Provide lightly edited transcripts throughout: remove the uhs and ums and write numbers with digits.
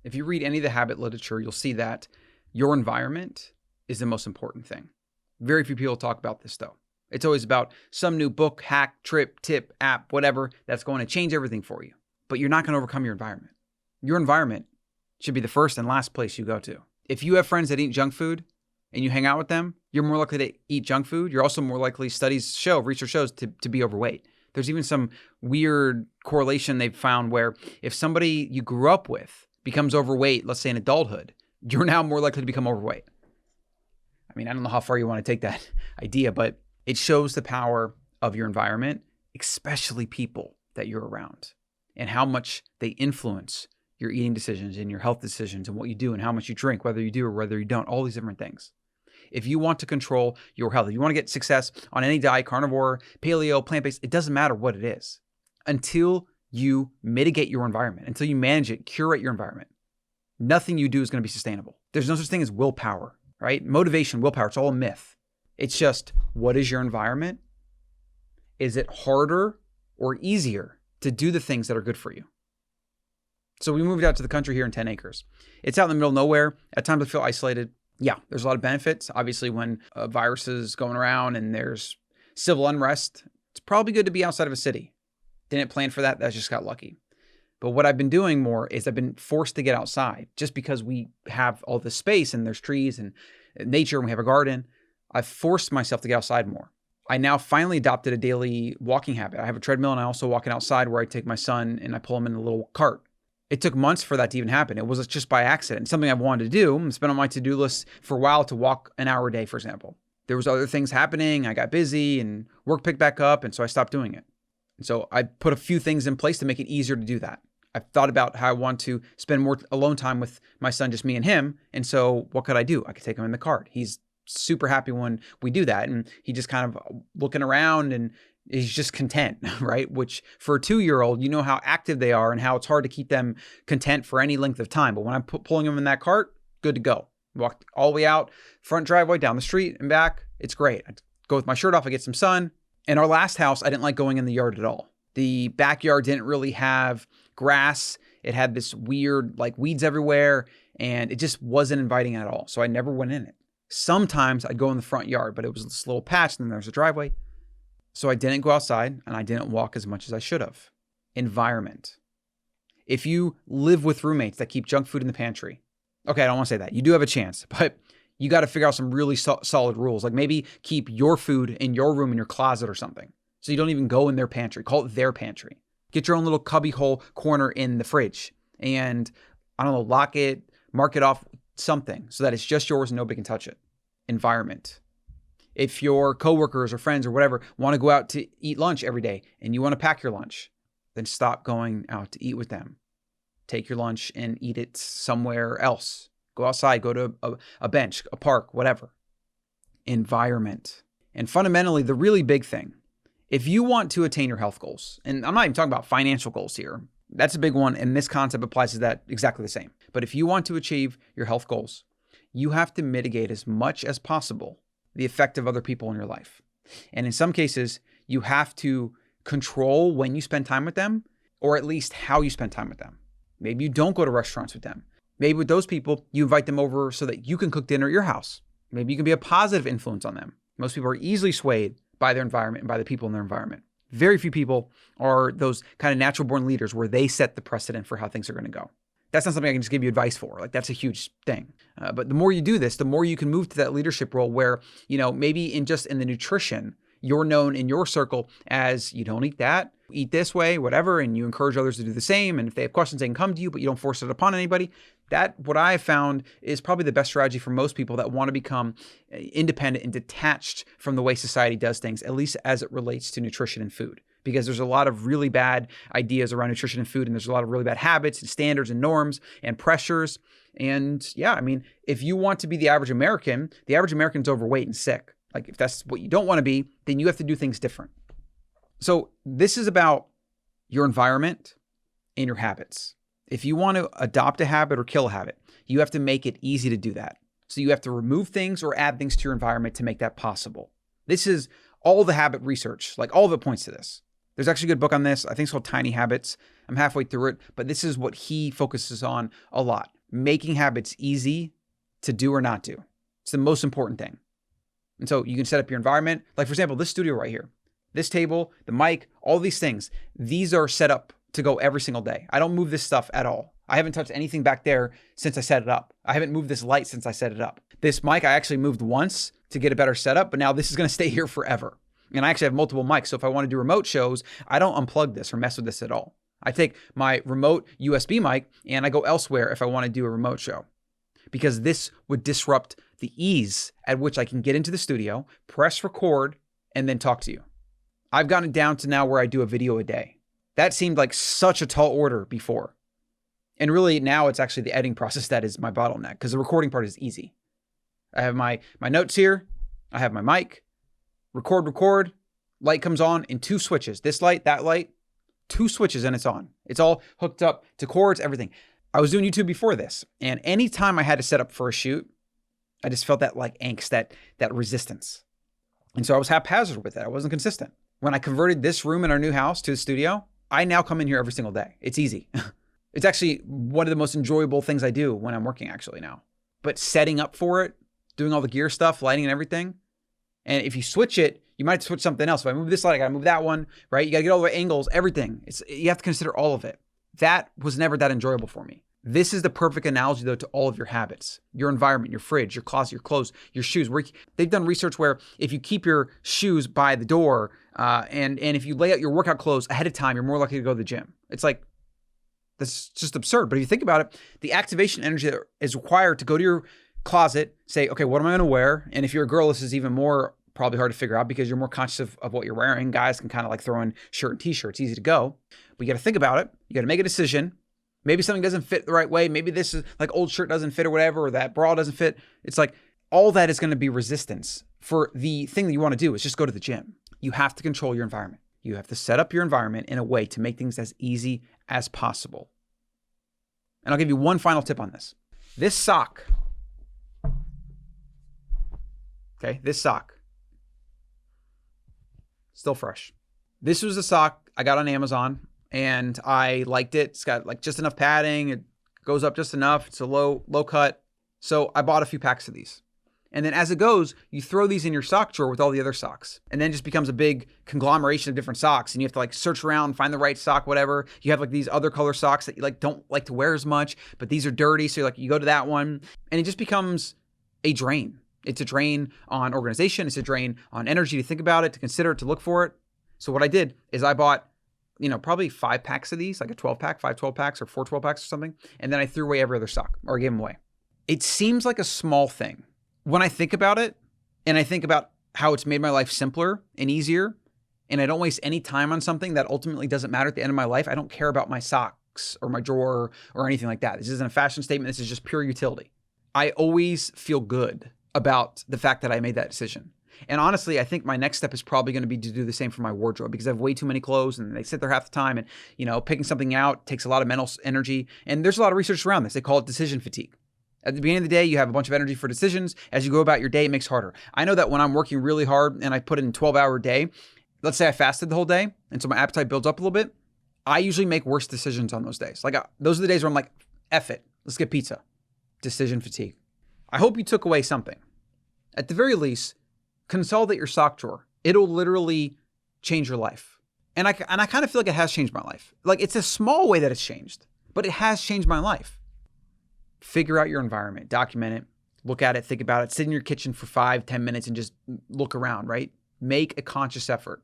If you read any of the habit literature, you'll see that your environment is the most important thing. Very few people talk about this though. It's always about some new book, hack, trip, tip, app, whatever, that's going to change everything for you. But you're not going to overcome your environment. Your environment should be the first and last place you go to. If you have friends that eat junk food and you hang out with them, you're more likely to eat junk food. You're also more likely, research shows, to be overweight. There's even some weird correlation they've found where if somebody you grew up with becomes overweight, let's say in adulthood, you're now more likely to become overweight. I mean, I don't know how far you want to take that idea, but it shows the power of your environment, especially people that you're around, and how much they influence your eating decisions and your health decisions and what you do and how much you drink, whether you do or whether you don't, all these different things. If you want to control your health, if you want to get success on any diet, carnivore, paleo, plant-based, it doesn't matter what it is, until you mitigate your environment, until you manage it, curate your environment. Nothing you do is going to be sustainable. There's no such thing as willpower, right? Motivation, willpower, it's all a myth. It's just, what is your environment? Is it harder or easier to do the things that are good for you? So we moved out to the country here in 10 acres. It's out in the middle of nowhere. At times I feel isolated. Yeah, there's a lot of benefits. Obviously, when a virus is going around and there's civil unrest, it's probably good to be outside of a city. Didn't plan for that. That just got lucky. But what I've been doing more is I've been forced to get outside just because we have all this space and there's trees and nature and we have a garden. I've forced myself to get outside more. I now finally adopted a daily walking habit. I have a treadmill and I also walk it outside where I take my son and I pull him in a little cart. It took months for that to even happen. It was just by accident. Something I've wanted to do. It's been on my to-do list for a while to walk an hour a day, for example. There was other things happening. I got busy and work picked back up. And so I stopped doing it. And so I put a few things in place to make it easier to do that. I've thought about how I want to spend more alone time with my son, just me and him. And so what could I do? I could take him in the cart. He's super happy when we do that. And he just kind of looking around and he's just content, right? Which for a 2-year-old, you know how active they are and how it's hard to keep them content for any length of time. But when I'm pulling them in that cart, good to go. Walk all the way out, front driveway, down the street and back. It's great. I go with my shirt off, I get some sun. In our last house, I didn't like going in the yard at all. The backyard didn't really have grass. It had this weird like weeds everywhere and it just wasn't inviting at all. So I never went in it. Sometimes I'd go in the front yard, but it was this little patch and then there's a driveway. So I didn't go outside and I didn't walk as much as I should have. Environment. If you live with roommates that keep junk food in the pantry, okay, I don't want to say that. You do have a chance, but you got to figure out some really solid rules. Like maybe keep your food in your room, in your closet or something. So you don't even go in their pantry. Call it their pantry. Get your own little cubby hole corner in the fridge and I don't know, lock it, mark it off, something so that it's just yours and nobody can touch it. Environment. If your coworkers or friends or whatever want to go out to eat lunch every day and you want to pack your lunch, then stop going out to eat with them. Take your lunch and eat it somewhere else. Go outside, go to a bench, a park, whatever. Environment. And fundamentally, the really big thing, if you want to attain your health goals, and I'm not even talking about financial goals here, that's a big one, and this concept applies to that exactly the same. But if you want to achieve your health goals, you have to mitigate as much as possible the effect of other people in your life. And in some cases, you have to control when you spend time with them, or at least how you spend time with them. Maybe you don't go to restaurants with them. Maybe with those people, you invite them over so that you can cook dinner at your house. Maybe you can be a positive influence on them. Most people are easily swayed by their environment and by the people in their environment. Very few people are those kind of natural born leaders where they set the precedent for how things are going to go. That's not something I can just give you advice for. Like that's a huge thing. But the more you do this, the more you can move to that leadership role where, you know, maybe in the nutrition, you're known in your circle as you don't eat that, eat this way, whatever. And you encourage others to do the same. And if they have questions, they can come to you, but you don't force it upon anybody. That, what I have found is probably the best strategy for most people that want to become independent and detached from the way society does things, at least as it relates to nutrition and food. Because there's a lot of really bad ideas around nutrition and food, and there's a lot of really bad habits and standards and norms and pressures. And yeah, I mean, if you want to be the average American's overweight and sick. Like if that's what you don't want to be, then you have to do things different. So this is about your environment and your habits. If you want to adopt a habit or kill a habit, you have to make it easy to do that. So you have to remove things or add things to your environment to make that possible. This is all the habit research, like all of it points to this. There's actually a good book on this. I think it's called Tiny Habits. I'm halfway through it, but this is what he focuses on a lot. Making habits easy to do or not do. It's the most important thing. And so you can set up your environment. Like for example, this studio right here, this table, the mic, all these things, these are set up to go every single day. I don't move this stuff at all. I haven't touched anything back there since I set it up. I haven't moved this light since I set it up. This mic I actually moved once to get a better setup, but now this is going to stay here forever. And I actually have multiple mics. So if I want to do remote shows, I don't unplug this or mess with this at all. I take my remote USB mic and I go elsewhere if I want to do a remote show, because this would disrupt the ease at which I can get into the studio, press record, and then talk to you. I've gotten it down to now where I do a video a day. That seemed like such a tall order before. And really now it's actually the editing process that is my bottleneck, because the recording part is easy. I have my notes here. I have my mic. Record, light comes on in 2 switches. This light, that light, 2 switches and it's on. It's all hooked up to cords, everything. I was doing YouTube before this, and anytime I had to set up for a shoot, I just felt that like angst, that resistance. And so I was haphazard with it. I wasn't consistent. When I converted this room in our new house to a studio, I now come in here every single day. It's easy. It's actually one of the most enjoyable things I do when I'm working actually now. But setting up for it, doing all the gear stuff, lighting and everything, and if you switch it, you might switch something else. If I move this light, I gotta move that one, right? You gotta get all the angles, everything. You have to consider all of it. That was never that enjoyable for me. This is the perfect analogy though to all of your habits, your environment, your fridge, your closet, your clothes, your shoes. They've done research where if you keep your shoes by the door and if you lay out your workout clothes ahead of time, you're more likely to go to the gym. It's like, that's just absurd. But if you think about it, the activation energy that is required to go to your closet, say, okay, what am I going to wear? And if you're a girl, this is even more probably hard to figure out because you're more conscious of what you're wearing. Guys can kind of like throw in shirt and t-shirt. It's easy to go, but you got to think about it. You got to make a decision. Maybe something doesn't fit the right way. Maybe this is like old shirt doesn't fit or whatever, or that bra doesn't fit. It's like all that is going to be resistance for the thing that you want to do is just go to the gym. You have to control your environment. You have to set up your environment in a way to make things as easy as possible. And I'll give you one final tip on this. This sock, okay, this sock, still fresh. This was a sock I got on Amazon and I liked it. It's got like just enough padding. It goes up just enough. It's a low cut. So I bought a few packs of these. And then as it goes, you throw these in your sock drawer with all the other socks. And then it just becomes a big conglomeration of different socks. And you have to like search around, find the right sock, whatever. You have like these other color socks that you like don't like to wear as much, but these are dirty. So you go to that one and it just becomes a drain. It's a drain on organization. It's a drain on energy to think about it, to consider it, to look for it. So what I did is I bought, probably 5 packs of these, like a 12-pack, 5 12-packs or 4 12-packs or something. And then I threw away every other sock or gave them away. It seems like a small thing. When I think about it, and I think about how it's made my life simpler and easier, and I don't waste any time on something that ultimately doesn't matter at the end of my life. I don't care about my socks or my drawer or anything like that. This isn't a fashion statement. This is just pure utility. I always feel good about the fact that I made that decision. And honestly, I think my next step is probably going to be to do the same for my wardrobe because I have way too many clothes and they sit there half the time. And, picking something out takes a lot of mental energy. And there's a lot of research around this. They call it decision fatigue. At the beginning of the day, you have a bunch of energy for decisions. As you go about your day, it makes it harder. I know that when I'm working really hard and I put in a 12-hour day, let's say I fasted the whole day, and so my appetite builds up a little bit, I usually make worse decisions on those days. Like those are the days where I'm like, F it, let's get pizza. Decision fatigue. I hope you took away something. At the very least, consolidate your sock drawer. It'll literally change your life. And I kind of feel like it has changed my life. Like it's a small way that it's changed, but it has changed my life. Figure out your environment, document it, look at it, think about it, sit in your kitchen for 5-10 minutes and just look around, right? Make a conscious effort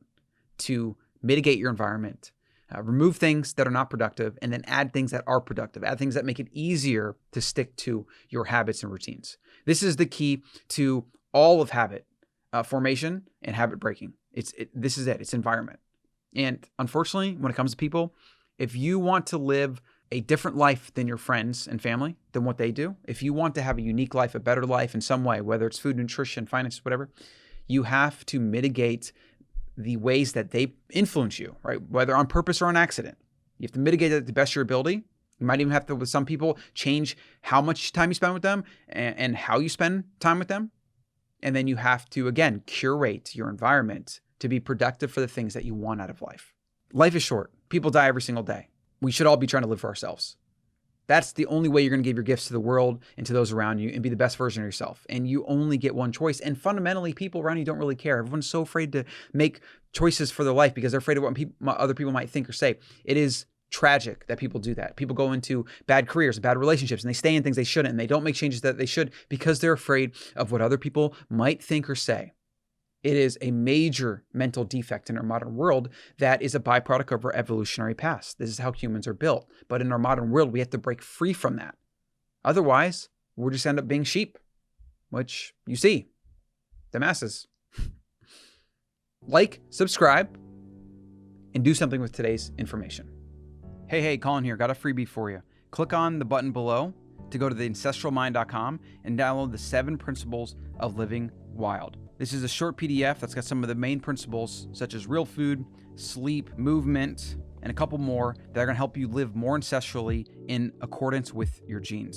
to mitigate your environment, remove things that are not productive, and then add things that are productive, add things that make it easier to stick to your habits and routines. This is the key to all of habit formation and habit breaking. This is it. It's environment. And unfortunately, when it comes to people, if you want to live a different life than your friends and family, than what they do, if you want to have a unique life, a better life in some way, whether it's food, nutrition, finances, whatever, you have to mitigate the ways that they influence you, right? Whether on purpose or on accident. You have to mitigate it to the best of your ability. You might even have to, with some people, change how much time you spend with them and how you spend time with them. And then you have to, again, curate your environment to be productive for the things that you want out of life. Life is short. People die every single day. We should all be trying to live for ourselves. That's the only way you're going to give your gifts to the world and to those around you and be the best version of yourself. And you only get one choice. And fundamentally, people around you don't really care. Everyone's so afraid to make choices for their life because they're afraid of what other people might think or say. It is tragic that people do that. People go into bad careers, bad relationships, and they stay in things they shouldn't, and they don't make changes that they should because they're afraid of what other people might think or say. It is a major mental defect in our modern world that is a byproduct of our evolutionary past. This is how humans are built. But in our modern world, we have to break free from that. Otherwise, we'll just end up being sheep, which you see, the masses. Like, subscribe, and do something with today's information. Hey, Colin here. Got a freebie for you. Click on the button below to go to the ancestralmind.com and download the 7 Principles of Living Wild. This is a short PDF that's got some of the main principles, such as real food, sleep, movement, and a couple more that are going to help you live more ancestrally in accordance with your genes.